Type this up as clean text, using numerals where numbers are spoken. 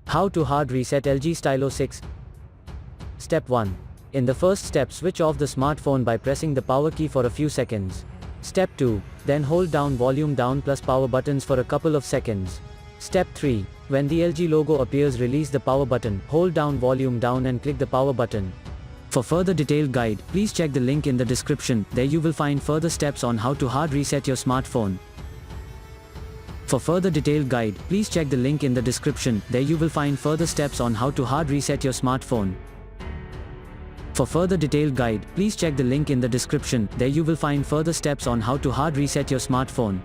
How to hard reset LG Stylo 6. Step 1. In the first step, switch off the smartphone by pressing the power key for a few seconds. Step 2. Then hold down volume down plus power buttons for a couple of seconds. Step 3. When the LG logo appears, release the power button, hold down volume down and click the power button. For further detailed guide, please check the link in the description. There you will find further steps on how to hard reset your smartphone. For further detailed guide, please check the link in the description. There you will find further steps on how to hard reset your smartphone. For further detailed guide, please check the link in the description. There you will find further steps on how to hard reset your smartphone.